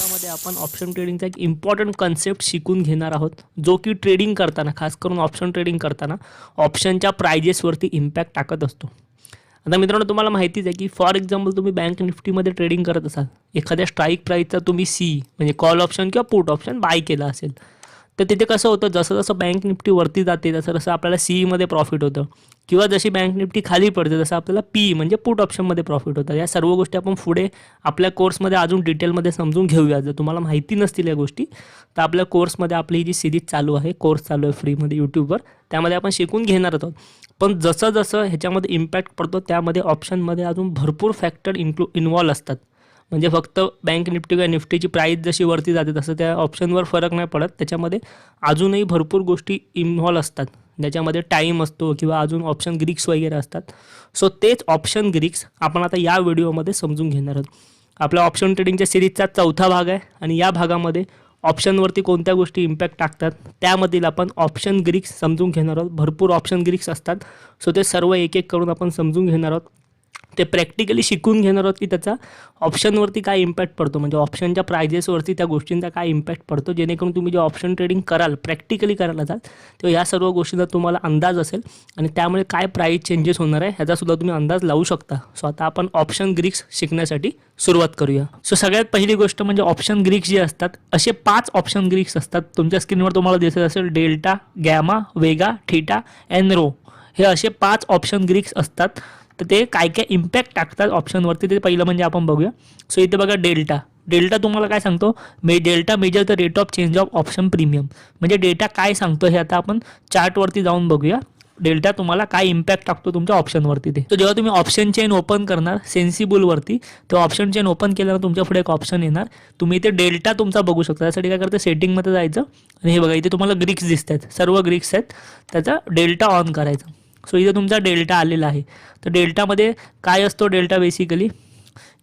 व्हिडिओमध्ये आपण ऑप्शन ट्रेडिंगचा एक इम्पॉर्टंट कन्सेप्ट शिकून घेणार आहोत, जो की ट्रेडिंग करताना, खास करून ऑप्शन ट्रेडिंग करताना ऑप्शनच्या प्राइजेसवरती इम्पॅक्ट टाकत असतो. आता मित्रांनो, तुम्हाला माहितीच आहे की फॉर एक्झाम्पल तुम्ही बँक निफ्टीमध्ये ट्रेडिंग करत असाल, एखाद्या स्ट्राईक प्राईजचा तुम्ही सी म्हणजे कॉल ऑप्शन किंवा पुट ऑप्शन बाय केला असेल, तर तिथे कसं होतं, जसं जसं बँक निफ्टी वरती जाते तसं तसं आपल्याला सीईमध्ये प्रॉफिट होतं, किंवा जशी बँक निफ्टी खाली पडते तसं आपल्याला पी म्हणजे पुट ऑप्शनमध्ये प्रॉफिट होतं. या सर्व गोष्टी आपण पुढे आपल्या कोर्समध्ये अजून डिटेलमध्ये समजून घेऊया. जर तुम्हाला माहिती नसतील या गोष्टी, तर आपल्या कोर्समध्ये आपली जी सिरीज चालू आहे, कोर्स चालू आहे फ्रीमध्ये यूट्यूबवर, त्यामध्ये आपण शिकून घेणार आहोत. पण जसं जसं ह्याच्यामध्ये इम्पॅक्ट पडतो, त्यामध्ये ऑप्शनमध्ये अजून भरपूर फॅक्टर इन्व्हॉल्व असतात. म्हणजे फक्त बँक निफ्टी किंवा निफ्टीची प्राईस जशी वरती जाते तसं त्या ऑप्शनवर फरक नाही पडत. त्याच्यामध्ये अजूनही भरपूर गोष्टी इन्व्हॉल्व असतात, ज्याच्यामध्ये टाईम असतो किंवा अजून ऑप्शन ग्रीक्स वगैरे असतात. सो तेच ऑप्शन ग्रीक्स आपण आता या व्हिडिओमध्ये समजून घेणार आहोत. आपल्या ऑप्शन ट्रेडिंगच्या सिरीजचा चौथा भाग आहे आणि या भागामध्ये ऑप्शनवरती कोणत्या गोष्टी इम्पॅक्ट टाकतात त्यामधील आपण ऑप्शन ग्रीक्स समजून घेणार आहोत. भरपूर ऑप्शन ग्रीक्स असतात, सो ते सर्व एक एक करून आपण समजून घेणार आहोत. ते प्रॅक्टिकली शिकून घेणार आहोत की त्याचा ऑप्शनवरती काय इम्पॅक्ट पडतो, म्हणजे ऑप्शनच्या प्राइजेसवरती त्या गोष्टींचा काय इम्पॅक्ट पडतो, जेणेकरून तुम्ही जे ऑप्शन ट्रेडिंग कराल, प्रॅक्टिकली करायला जाल, तेव्हा या सर्व गोष्टींचा तुम्हाला अंदाज असेल आणि त्यामुळे काय प्राईस चेंजेस होणार आहे ह्याचासुद्धा तुम्ही अंदाज लावू शकता. सो आता आपण ऑप्शन ग्रीक्स शिकण्यासाठी सुरुवात करूया. सो सगळ्यात पहिली गोष्ट म्हणजे ऑप्शन ग्रीक्स जे असतात, असे 5 ऑप्शन ग्रीक्स असतात. तुमच्या स्क्रीनवर तुम्हाला दिसत असेल डेल्टा, गॅमा, वेगा, थीटा एन रो, हे असे 5 ऑप्शन ग्रीक्स असतात. तर ते काय काय इम्पॅक्ट टाकतात ऑप्शनवरती ते पहिलं म्हणजे आपण बघूया. सो इथे बघा डेल्टा तुम्हाला काय सांगतो, delta measure the rate of change of option premium. म्हणजे डेटा काय सांगतो हे आता आपण चार्टवरती जाऊन बघूया. डेल्टा तुम्हाला काय इम्पॅक्ट टाकतो तुमच्या ऑप्शनवरती ते. तर जेव्हा तुम्ही ऑप्शन चेन ओपन करणार सेन्सिबलवरती, तर ऑप्शन चेन ओपन केल्यावर तुमच्या पुढे एक ऑप्शन येणार. तुम्ही इथे डेल्टा तुमचा बघू शकता. त्यासाठी काय करतं, सेटिंगमध्ये जायचं आणि हे बघा इथे तुम्हाला ग्रीक्स दिसत आहेत, सर्व ग्रीक्स आहेत, त्याचा डेल्टा ऑन करायचा. सो इथे तुमचा डेल्टा आलेला आहे. तर डेल्टामध्ये काय असतो, डेल्टा बेसिकली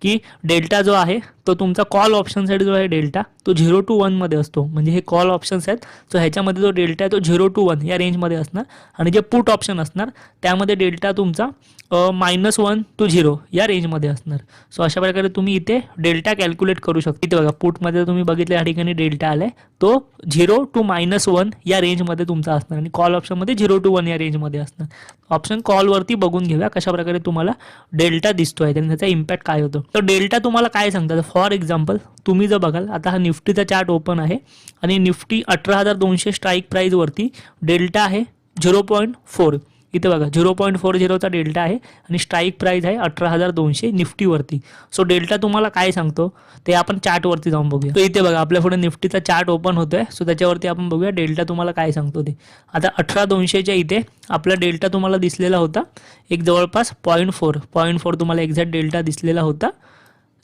की डेल्टा जो आहे तो तुमचा कॉल ऑप्शनसाठी जो आहे डेल्टा, तो 0 to 1 मध्ये असतो. म्हणजे हे कॉल ऑप्शन्स आहेत, सो ह्याच्यामध्ये जो डेल्टा आहे तो 0 to 1 या रेंजमध्ये असणार. आणि जे पुट ऑप्शन असणार त्यामध्ये डेल्टा तुमचा -1 to 0 या रेंजमध्ये असणार. सो अशा प्रकारे तुम्ही इथे डेल्टा कॅल्क्युलेट करू शकता. इथे बघा पुटमध्ये तुम्ही बघितलं या ठिकाणी डेल्टा आलाय, तो 0 to -1 या रेंजमध्ये तुमचा असणार आणि कॉल ऑप्शनमध्ये 0 to 1 या रेंजमध्ये असणार. ऑप्शन कॉलवरती बघून घेऊया कशा प्रकारे तुम्हाला डेल्टा दिसतोय आणि त्याचा इम्पॅक्ट काय होतो. तर डेल्टा तुम्हाला काय सांगतात, फॉर एक्झाम्पल तुम्ही जर बघाल, आता हा निफ्टीचा चार्ट ओपन आहे आणि निफ्टी 18,200 स्ट्राईक प्राईजवरती डेल्टा आहे 0.4. इथे बघा 0.40चा डेल्टा आहे आणि स्ट्राईक प्राईज आहे 18,200 निफ्टीवरती. सो डेल्टा तुम्हाला काय सांगतो ते आपण चार्टवरती जाऊन बघूया. तो इथे बघा आपल्या पुढे निफ्टीचा चार्ट ओपन होतोय, सो त्याच्यावरती आपण बघूया डेल्टा तुम्हाला काय सांगतो ते. आता 18,200च्या इथे आपला डेल्टा तुम्हाला दिसलेला होता एक जवळपास 0.4 तुम्हाला एक्झॅक्ट डेल्टा दिसलेला होता,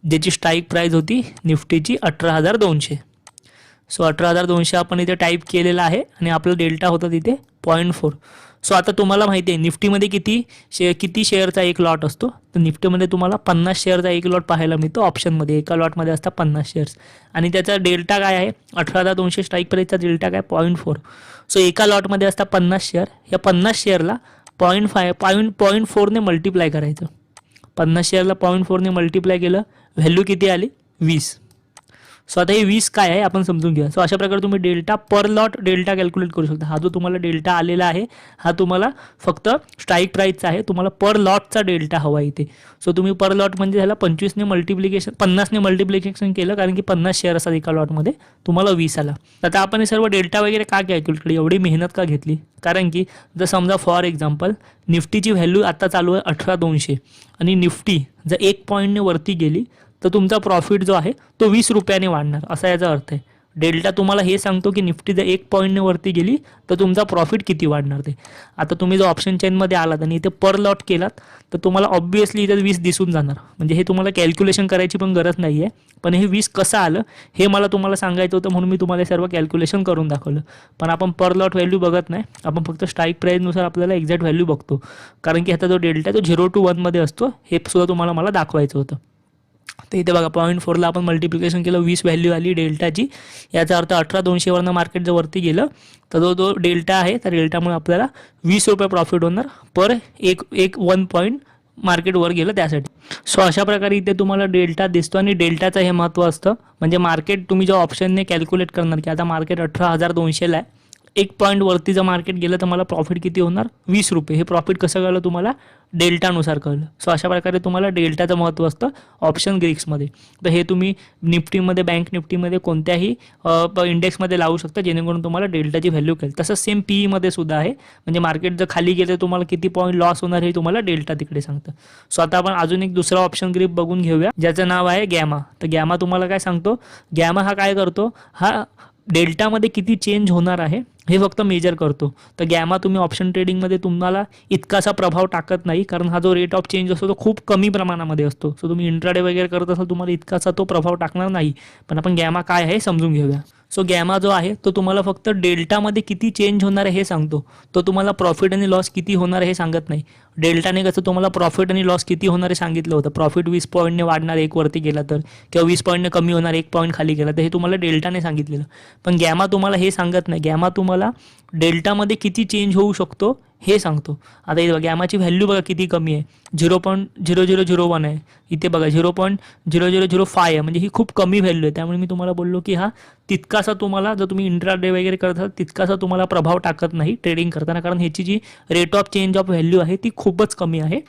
ज्याची स्ट्राईक प्राईज होती निफ्टीची 18,200. सो 18,200 आपण इथे टाईप केलेला आहे आणि आपला डेल्टा होता तिथे 0.4. सो आता तुम्हाला माहिती आहे निफ्टीमध्ये किती शेअरचा एक लॉट असतो, तर निफ्टीमध्ये तुम्हाला 50 शेअरचा एक लॉट पाहायला मिळतो. ऑप्शनमध्ये एका लॉटमध्ये असतात 50 शेअर्स आणि त्याचा डेल्टा काय आहे, 18,200 स्ट्राईक प्राईजचा डेल्टा काय 0.4. सो एका लॉटमध्ये असतात 50 शेअर. या 50 शेअरला 0.4ने मल्टिप्लाय करायचं. 50 शेअरला 0.4ने मल्टिप्लाय केलं, व्हॅल्यू किती आली 20. सो आता हे 20 काय आहे आपण समजून घ्या. सो अशा प्रकारे तुम्ही डेल्टा पर लॉट डेल्टा कॅल्क्युलेट करू शकता. हा जो तुम्हाला डेल्टा आलेला आहे हा तुम्हाला फक्त स्ट्राईक प्राईजचा आहे, तुम्हाला पर लॉटचा डेल्टा हवा इथे. सो तुम्ही पर लॉट म्हणजे ह्याला 50ने मल्टिप्लिकेशन केलं, कारण की 50 शेअर असतात एका लॉटमध्ये, तुम्हाला 20 आला. आता आपण हे सर्व डेल्टा वगैरे का कॅल्क्युलेट केली, एवढी मेहनत का घेतली, कारण की जर समजा फॉर एक्झाम्पल निफ्टीची व्हॅल्यू आता चालू आहे 18,200 आणि निफ्टी जर 1 पॉईंटने वरती गेली तर तुमचा प्रॉफिट जो आहे तो 20 रुपयाने वाढणार, असा याचा अर्थ आहे. डेल्टा तुम्हाला हे सांगतो की निफ्टी जर 1 पॉईंटने वरती गेली तर तुमचा प्रॉफिट किती वाढणार ते. आता तुम्ही जर ऑप्शन चेनमध्ये आलात आणि इथे पर लॉट केलात तर तुम्हाला ऑब्वियसली इथे 20 दिसून जाणार. म्हणजे हे तुम्हाला कॅल्क्युलेशन करायची पण गरज नाही आहे, पण हे 20 कसं आलं हे मला तुम्हाला सांगायचं होतं, म्हणून मी तुम्हाला सर्व कॅल्क्युलेशन करून दाखवलं. पण आपण पर लॉट व्हॅल्यू बघत नाही, आपण फक्त स्ट्राईक प्राईजनुसार आपल्याला एक्झॅक्ट व्हॅल्यू बघतो, कारण की ह्याचा जो डेल्टा तो 0 to 1 मध्ये असतो, हे सुद्धा तुम्हाला मला दाखवायचं होतं. तर इथे बघा 0.4ला आपण मल्टिप्लिकेशन केलं, 20 व्हॅल्यू आली डेल्टाची. याचा अर्थ 18,200वरनं मार्केट जर वरती गेलं तर जो डेल्टा आहे त्या डेल्टामुळे आपल्याला 20 रुपये प्रॉफिट होणार पर 1 पॉईंट मार्केट वर गेलं त्यासाठी. सो अशा प्रकारे इथे तुम्हाला डेल्टा दिसतो आणि डेल्टाचं हे महत्त्व असतं. म्हणजे मार्केट तुम्ही ज्या ऑप्शनने कॅल्क्युलेट करणार की आता मार्केट 18,200ला आहे, 1 पॉईंट वरती जर मार्केट गेलं तर मला प्रॉफिट किती होणार, 20 रुपये. हे प्रॉफिट कसं कळलं तुम्हाला, डेल्टानुसार कळलं. सो अशा प्रकारे तुम्हाला डेल्टाचं महत्त्व असतं ऑप्शन ग्रीक्समध्ये. तर हे तुम्ही निफ्टीमध्ये, बँक निफ्टीमध्ये कोणत्याही इंडेक्समध्ये लावू शकता जेणेकरून तुम्हाला डेल्टाची व्हॅल्यू कळेल. तसंच सेम पीईमध्ये सुद्धा आहे. म्हणजे मार्केट जर खाली गेलं तर तुम्हाला किती पॉईंट लॉस होणार हे तुम्हाला डेल्टा तिकडे सांगतं. सो आता आपण अजून एक दुसरा ऑप्शन ग्रीप बघून घेऊया ज्याचं नाव आहे गॅमा. तर गॅमा तुम्हाला काय सांगतो, गॅमा हा काय करतो, हा डेल्टामध्ये किती चेंज होणार आहे हे फक्त मेजर करतो. तर गॅमा तुम्ही ऑप्शन ट्रेडिंगमध्ये तुम्हाला इतकासा प्रभाव टाकत नाही, कारण हा जो रेट ऑफ चेंज असतो तो खूप कमी प्रमाणामध्ये असतो. सो तुम्ही इंट्राडे वगैरे करत असाल तुम्हाला इतकासा तो प्रभाव टाकणार नाही. पण आपण गॅमा काय आहे समजून घेऊया. सो गॅमा जो आहे तो तुम्हाला फक्त डेल्टामध्ये किती चेंज होणार आहे हे सांगतो. तो तुम्हाला प्रॉफिट आणि लॉस किती होणार आहे हे सांगत नाही. डेल्टाने कसं तुम्हाला प्रॉफिट आणि लॉस किती होणार आहे सांगितलं होतं. प्रॉफिट 20 पॉईंटने वाढणार 1 वरती गेला तर, किंवा 20 पॉईंटने कमी होणार 1 पॉईंट खाली गेला तर, हे तुम्हाला डेल्टाने सांगितलेलं. पण गॅमा तुम्हाला हे सांगत नाही. गॅमा तुम्हाला डेल्टामध्ये किती चेंज होऊ शकतो हे सांगतो. आता इथे बघा गॅमाची व्हॅल्यू बघा किती कमी आहे, 0.0001 आहे. इथे बघा 0.0005 आहे. म्हणजे ही खूप कमी व्हॅल्यू आहे. त्यामुळे मी तुम्हाला बोललो की हा तितकासा तुम्हाला, जर तुम्ही इंट्राडे वगैरे करत असाल तितकासा तुम्हाला प्रभाव टाकत नाही ट्रेडिंग करताना, कारण ह्याची जी rate of change of value आहे ती खूपच कमी आहे.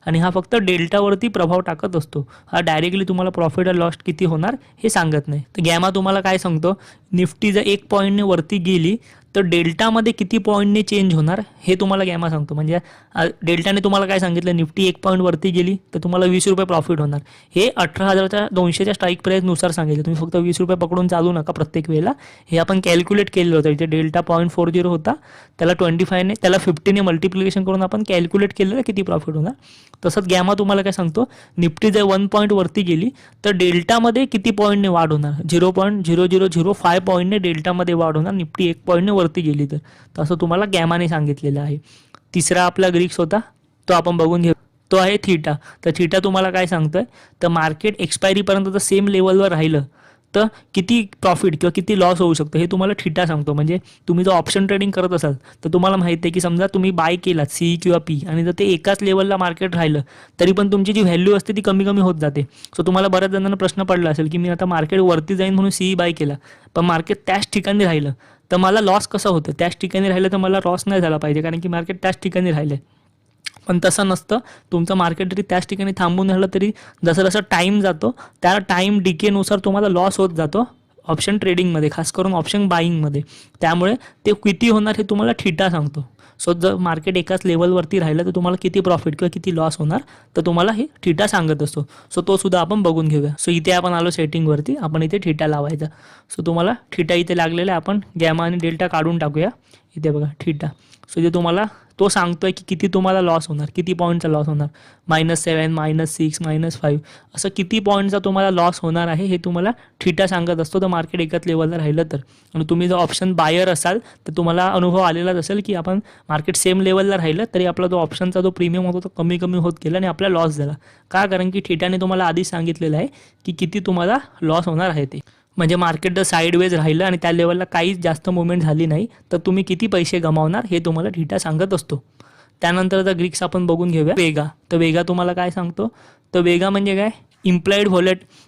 आणि हा फक्त डेल्टावरती प्रभाव टाकत असतो. हा डायरेक्टली तुम्हाला प्रॉफिट और लॉस किती होणार हे सांगत नाही. तर गॅमा तुम्हाला काय सांगतो, निफ्टी जर 1 पॉईंटने वरती गेली तर डेल्टामध्ये किती पॉईंटने चेंज होणार हे तुम्हाला गॅमा सांगतो. म्हणजे डेल्टाने तुम्हाला काय सांगितलं, निफ्टी 1 पॉईंट वरती गेली तर तुम्हाला 20 रुपये प्रॉफिट होणार. हे 18,200च्या स्ट्राईक प्राईसनुसार सांगितलं. तुम्ही फक्त 20 रुपये पकडून चालू नका प्रत्येक वेळेला. हे आपण कॅल्क्युलेट केलेलं होतं. इथे डेल्टा 0.40 होता, त्याला 25ने, त्याला 50ने मल्टिप्लिकेशन करून आपण कॅल्क्युलेट केलेलं किती प्रॉफिट होणार. तसंच गॅमा तुम्हाला काय सांगतो, निफ्टी जर 1 पॉईंट वरती गेली तर डेल्टामध्ये किती पॉईंटने वाढ होणार, 0.0005 पॉईंटने डेल्टामध्ये वाढ होणार निफ्टी 1 पॉईंटने वरती गेली तर. तसं तुम्हाला गॅमाने सांगितलेलं आहे. तिसरा आपला ग्रीक्स होता तो आपण बघून घेऊ. तो आहे थीटा. तर थीटा तुम्हाला काय सांगतोय, तर मार्केट एक्सपायरीपर्यंत जर सेम लेवलवर राहिलं तर किती प्रॉफिट किंवा किती लॉस होऊ शकतो हे तुम्हाला थीटा सांगतो. म्हणजे तुम्ही जर ऑप्शन ट्रेडिंग करत असाल तर तुम्हाला माहिती आहे की समजा तुम्ही बाय केलात सी किंवा पी आणि जर ते एकाच लेवलला मार्केट राहिलं तरी पण तुमची जी व्हॅल्यू असते ती कमी कमी होत जाते. सो तुम्हाला बऱ्याच जणांना प्रश्न पडला असेल की मी आता मार्केट वरती जाईन म्हणून सी बाय केला, पण मार्केट त्याच ठिकाणी राहिलं तर मला लॉस कसं होतं. त्याच ठिकाणी राहिलं तर मला लॉस नाही झाला पाहिजे कारण की मार्केट त्याच ठिकाणी राहिलं आहे. पण तसं नसतं. तुमचं मार्केट जरी त्याच ठिकाणी थांबून राहिलं तरी जसं जसं टाईम जातो त्या टाईम डिकेनुसार तुम्हाला लॉस होत जातो ऑप्शन ट्रेडिंगमध्ये, खास करून ऑप्शन बाईंगमध्ये. त्यामुळे ते किती होणार हे तुम्हाला थीटा सांगतो. सो जर मार्केट एकाच लेवलवरती राहिलं तर तुम्हाला किती प्रॉफिट किंवा किती लॉस होणार तर तुम्हाला हे थीटा सांगत असतो. सो तो सुद्धा आपण बघून घेऊया. सो इथे आपण आलो सेटिंगवरती, आपण इथे थीटा लावायचा. सो तुम्हाला थीटा इथे लागलेला आहे. आपण गॅमा आणि डेल्टा काढून टाकूया. इथे बघा थीटा. सो इथे तुम्हाला तो सांगतोय की किती तुम्हाला लॉस होणार, किती पॉईंटचा लॉस होणार, -7, -6, -5 असं किती पॉईंटचा तुम्हाला लॉस होणार आहे हे तुम्हाला थीटा सांगत असतो. तर मार्केट एकाच लेवलला राहिलं तर. आणि तुम्ही जर ऑप्शन बायर असाल तर तुम्हाला अनुभव आलेलाच असेल की आपण मार्केट सेम लेवलला राहिलं तरी आपला जो ऑप्शनचा जो प्रीमियम होता तो कमी कमी होत गेला आणि आपला लॉस झाला. का, कारण की थीटाने तुम्हाला आधीच सांगितलेलं आहे की किती तुम्हाला लॉस होणार आहे ते. म्हणजे मार्केट जर साईडवेज राहिलं आणि त्या लेवलला काहीच जास्त मुवमेंट झाली नाही तर तुम्ही किती पैसे गमावणार हे तुम्हाला थीटा सांगत असतो. त्यानंतर जर ग्रीक्स आपण बघून घेऊया. वेगा. तर वेगा तुम्हाला काय सांगतो, तर वेगा म्हणजे काय, इम्प्लाइड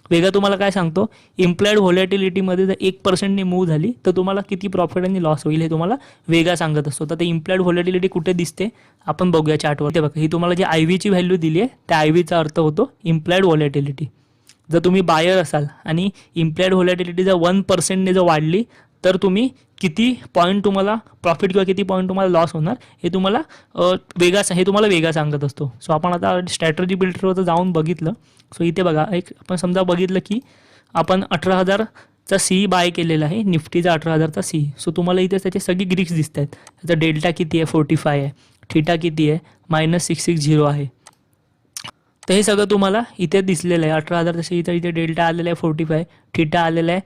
वेगा तुम्हाला काय सांगतो, इम्प्लाइड व्हॉलेटिलिटीमध्ये जर 1%ने मूव्ह झाली तर तुम्हाला किती प्रॉफिट आणि लॉस होईल हे तुम्हाला वेगा सांगत असतो. तर ते इम्प्लाइड व्हॉलेटिलिटी कुठे दिसते आपण बघूया चार्टवर. ते बघा ही तुम्हाला जी IV ची व्हॅल्यू दिली आहे त्या IVचा अर्थ होतो इम्प्लाइड व्हॉलेटिलिटी. जर तुम्ही बायर असाल आणि इम्प्लाइड व्हॉलेटिलिटी जर 1%ने जर वाढली तर तुम्ही किती पॉईंट तुम्हाला प्रॉफिट किंवा किती पॉईंट तुम्हाला लॉस होणार हे तुम्हाला वेगा सांगत असतो. सो आपण आता स्ट्रॅटर्जी बिल्डरवर जाऊन बघितलं. सो इथे बघा एक आपण समजा बघितलं की आपण 18,000चा सी बाय केलेला आहे, निफ्टीचा 18,000चा सी. सो तुम्हाला इथे त्याचे सगळी ग्रीक्स दिसत आहेत. त्याचा डेल्टा किती आहे, 45 आहे. थीटा किती आहे, -660 आहे. तर हे सगळं तुम्हाला इथे दिसलेलं आहे. 18,000 तसे इथे डेल्टा आलेला आहे 45, थीटा आलेला आहे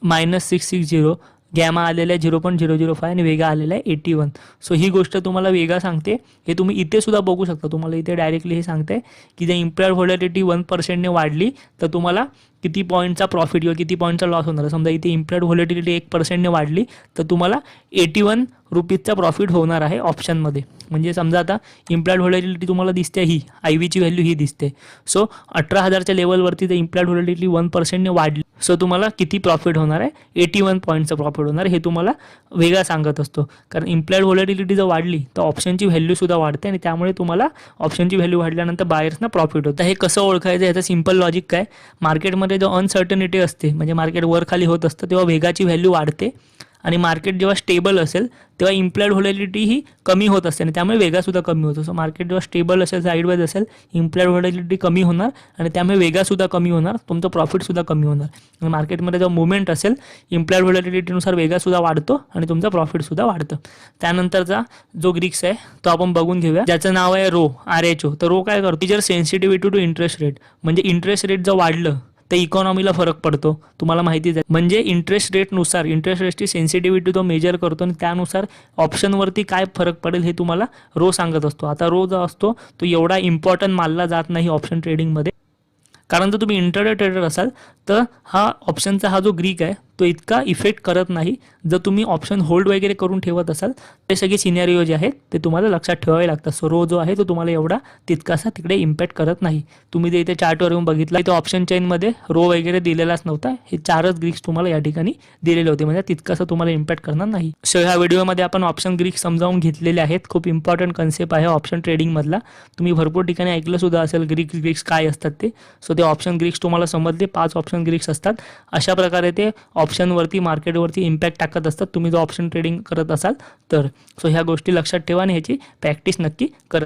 -660, गॅमा आलेला आहे 0.005 आणि वेगा आलेला आहे 81. सो ही गोष्ट तुम्हाला वेगा सांगते. हे तुम्ही इथे सुद्धा बघू शकता. तुम्हाला इथे डायरेक्टली हे सांगते की जर इम्प्लाइड व्हॉलेटिलिटी 1%ने वाढली तर तुम्हाला किती पॉईंटचा प्रॉफिट किंवा किती पॉईंटचा लॉस होणार आहे. समजा इथे इम्प्लाइड व्हॉलेटिलिटी 1%ने वाढली तर तुम्हाला 81 रुपीजचा प्रॉफिट होणार आहे ऑप्शनमध्ये. म्हणजे समजा आता इम्प्लाइड व्हॉलेटिलिटी तुम्हाला दिसते, ही आय व्हीची व्हॅल्यू ही दिसते. सो 18,000च्या लेवलवरती जर इम्प्लाइड व्हॉलेटिलिटी 1%ने वाढली सो तुम्हाला किती प्रॉफिट होणार आहे, 81 पॉईंटचं प्रॉफिट होणार आहे. हे तुम्हाला वेगळा सांगत असतो, कारण इम्प्लाइड व्हॉलेटिलिटी जर वाढली तर ऑप्शनची व्हॅल्यूसुद्धा वाढते आणि त्यामुळे तुम्हाला ऑप्शनची व्हॅल्यू वाढल्यानंतर बायर्सना प्रॉफिट होतं. हे कसं ओळखायचं याचं सिंपल लॉजिक काय, मार्केटमध्ये जो अनसर्टनिटी असते म्हणजे मार्केट वर खाली होत असतं तेव्हा वेगाची व्हॅल्यू वाढते आणि मार्केट जेव्हा स्टेबल असेल तेव्हा इम्प्लाइड व्हॉलेटिलिटी ही कमी होत असते आणि त्यामुळे वेगासुद्धा कमी होतो. सो मार्केट जेव्हा स्टेबल असेल, साईडवाईज असेल, इम्प्लाइड व्हॉलेटिलिटी कमी होणार आणि त्यामुळे वेगासुद्धा कमी होणार, तुमचं प्रॉफिटसुद्धा कमी होणार. आणि मार्केटमध्ये जेव्हा मुवमेंट असेल इम्प्लाइड व्हॉलेटिलिटीनुसार वेगासुद्धा वाढतो आणि तुमचं प्रॉफिटसुद्धा वाढतं. त्यानंतरचा जो ग्रीक्स आहे तो आपण बघून घेऊया, ज्याचं नाव आहे रो, RHO. तर रो काय करतो, जर सेन्सिटिव्हिटी टू इंटरेस्ट रेट, म्हणजे इंटरेस्ट रेट जर वाढलं तर इकॉनॉमीला फरक पडतो, तुम्हाला माहितीच आहे. म्हणजे इंटरेस्ट रेटनुसार इंटरेस्ट रेटची सेन्सिटिव्हिटी तो मेजर करतो आणि त्यानुसार ऑप्शनवरती काय फरक पडेल हे तुम्हाला रो सांगत असतो. आता रो जो असतो तो एवढा इम्पॉर्टंट मानला जात नाही ऑप्शन ट्रेडिंगमध्ये, कारण जर तुम्ही इंटरडे ट्रेडर असाल तर हा ऑप्शनचा हा जो ग्रीक आहे तो इतका इफेक्ट करत नाही. जर तुम्ही ऑप्शन होल्ड वगैरे करून ठेवत असाल ते सगळे सिनेरिओ जे आहेत ते तुम्हाला लक्षात ठेवावे लागतात. सो रो जो आहे तो तुम्हाला एवढा तितकासा तिकडे इम्पॅक्ट करत नाही. तुम्ही जे इथे चार्टवर येऊन बघितलं इथे ऑप्शन चेनमध्ये रो वगैरे दिलेलाच नव्हता, हे 4च ग्रीक्स तुम्हाला या ठिकाणी दिलेले होते, म्हणजे तितकासा तुम्हाला इम्पॅक्ट करणार नाही. सो ह्या व्हिडिओमध्ये आपण ऑप्शन ग्रीक समजावून घेतलेले आहेत. खूप इम्पॉर्टंट कन्सेप्ट आहे ऑप्शन ट्रेडिंगमधला, तुम्ही भरपूर ठिकाणी ऐकलं सुद्धा असेल ग्रीक्स काय असतात ते. सो ते ऑप्शन ग्रीक्स तुम्हाला समजले, 5 ऑप्शन ग्रीक्स असतात. अशा प्रकारे ते ऑप्शनवरती मार्केटवरती इम्पॅक्ट टाकत असतात तुम्ही जर ऑप्शन ट्रेडिंग करत असाल तर. सो ह्या गोष्टी लक्षात ठेवा आणि ह्याची प्रॅक्टिस नक्की करा.